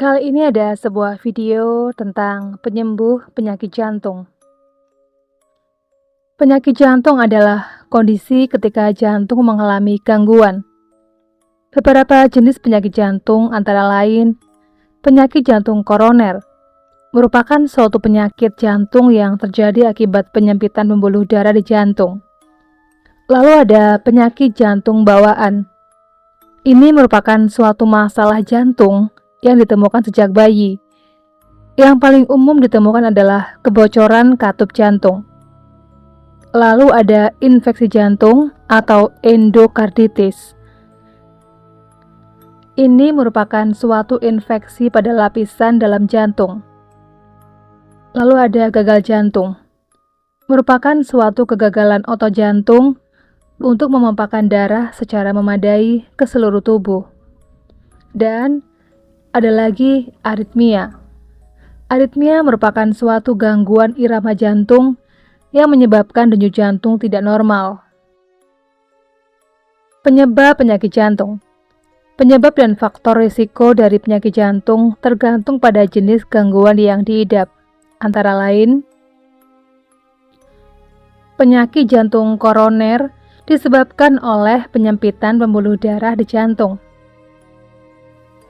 Kali ini ada sebuah video tentang penyembuh penyakit jantung. Penyakit jantung adalah kondisi ketika jantung mengalami gangguan. Beberapa jenis penyakit jantung antara lain penyakit jantung koroner, merupakan suatu penyakit jantung yang terjadi akibat penyempitan pembuluh darah di jantung. Lalu ada penyakit jantung bawaan. Ini merupakan suatu masalah jantung yang ditemukan sejak bayi. Yang paling umum ditemukan adalah kebocoran katup jantung. Lalu ada infeksi jantung atau endokarditis. Ini merupakan suatu infeksi pada lapisan dalam jantung. Lalu ada gagal jantung. Merupakan suatu kegagalan otot jantung untuk memompahkan darah secara memadai ke seluruh tubuh. Dan ada lagi aritmia. Aritmia merupakan suatu gangguan irama jantung yang menyebabkan denyut jantung tidak normal. Penyebab penyakit jantung. Penyebab dan faktor risiko dari penyakit jantung tergantung pada jenis gangguan yang diidap, antara lain penyakit jantung koroner disebabkan oleh penyempitan pembuluh darah di jantung.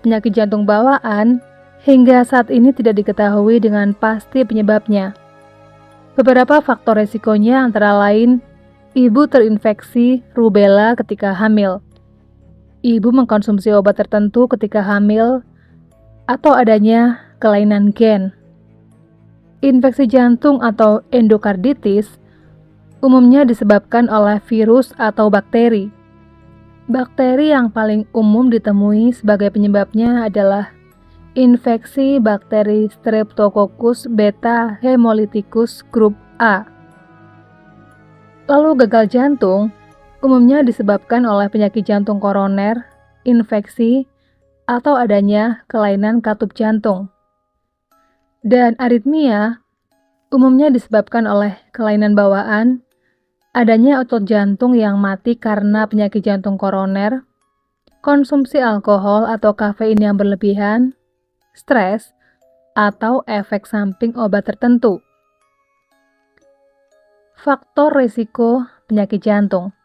Penyakit jantung bawaan hingga saat ini tidak diketahui dengan pasti penyebabnya. Beberapa faktor resikonya antara lain ibu terinfeksi rubella ketika hamil, ibu mengkonsumsi obat tertentu ketika hamil, atau adanya kelainan gen. Infeksi jantung atau endokarditis umumnya disebabkan oleh virus atau bakteri. Bakteri yang paling umum ditemui sebagai penyebabnya adalah infeksi bakteri Streptococcus beta hemolyticus grup A. Lalu gagal jantung umumnya disebabkan oleh penyakit jantung koroner, infeksi, atau adanya kelainan katup jantung. Dan aritmia umumnya disebabkan oleh kelainan bawaan, adanya otot jantung yang mati karena penyakit jantung koroner, konsumsi alkohol atau kafein yang berlebihan, stres, atau efek samping obat tertentu. Faktor risiko penyakit jantung.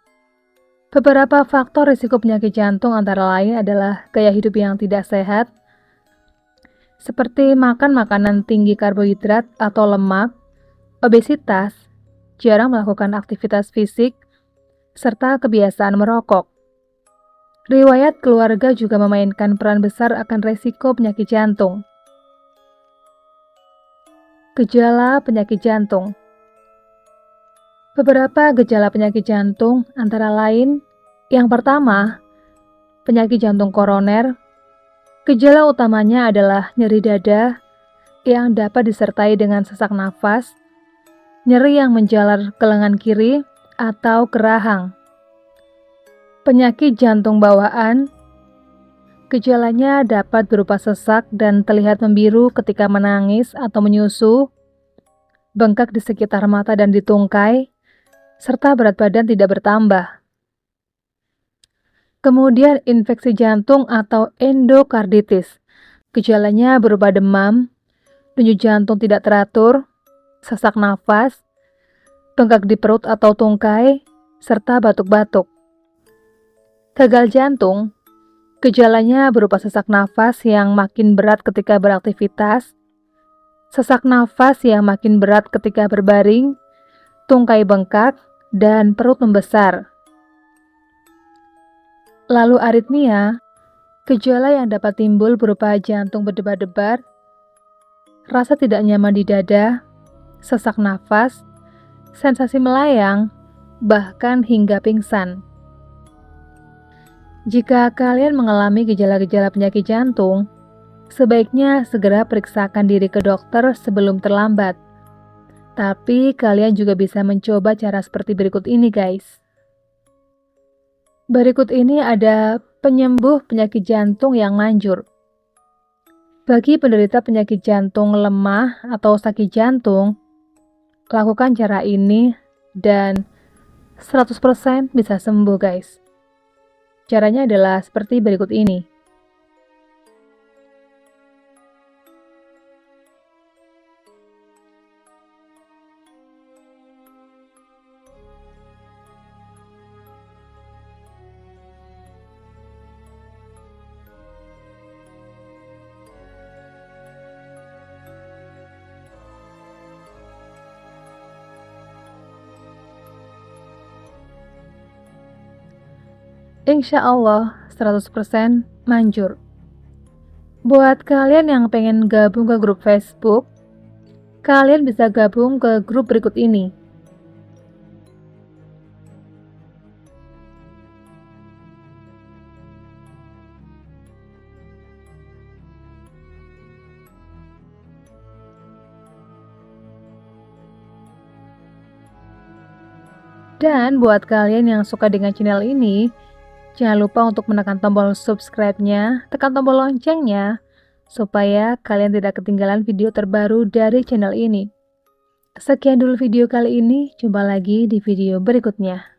Beberapa faktor risiko penyakit jantung antara lain adalah gaya hidup yang tidak sehat, seperti makan makanan tinggi karbohidrat atau lemak, obesitas, jarang melakukan aktivitas fisik, serta kebiasaan merokok. Riwayat keluarga juga memainkan peran besar akan risiko penyakit jantung. Gejala penyakit jantung. Beberapa gejala penyakit jantung antara lain, yang pertama, penyakit jantung koroner. Gejala utamanya adalah nyeri dada yang dapat disertai dengan sesak nafas, nyeri yang menjalar ke lengan kiri, atau kerahang. Penyakit jantung bawaan. Gejalanya dapat berupa sesak dan terlihat membiru ketika menangis atau menyusu, bengkak di sekitar mata dan di tungkai, serta berat badan tidak bertambah. Kemudian infeksi jantung atau endokarditis. Gejalanya berupa demam, denyut jantung tidak teratur, sesak nafas, bengkak di perut atau tungkai, serta batuk-batuk. Gagal jantung. Gejalanya berupa sesak nafas yang makin berat ketika beraktivitas, sesak nafas yang makin berat ketika berbaring, tungkai bengkak, dan perut membesar. Lalu aritmia, gejala yang dapat timbul berupa jantung berdebar-debar, rasa tidak nyaman di dada, sesak nafas, sensasi melayang, bahkan hingga pingsan. Jika kalian mengalami gejala-gejala penyakit jantung, sebaiknya segera periksakan diri ke dokter sebelum terlambat. Tapi kalian juga bisa mencoba cara seperti berikut ini, guys. Berikut ini ada penyembuh penyakit jantung yang manjur. Bagi penderita penyakit jantung lemah atau sakit jantung, lakukan cara ini dan 100% bisa sembuh, guys. Caranya adalah seperti berikut ini. Insya Allah 100% manjur. Buat kalian yang pengen gabung ke grup Facebook, kalian bisa gabung ke grup berikut ini. Dan buat kalian yang suka dengan channel ini, jangan lupa untuk menekan tombol subscribe-nya, tekan tombol loncengnya, supaya kalian tidak ketinggalan video terbaru dari channel ini. Sekian dulu video kali ini, jumpa lagi di video berikutnya.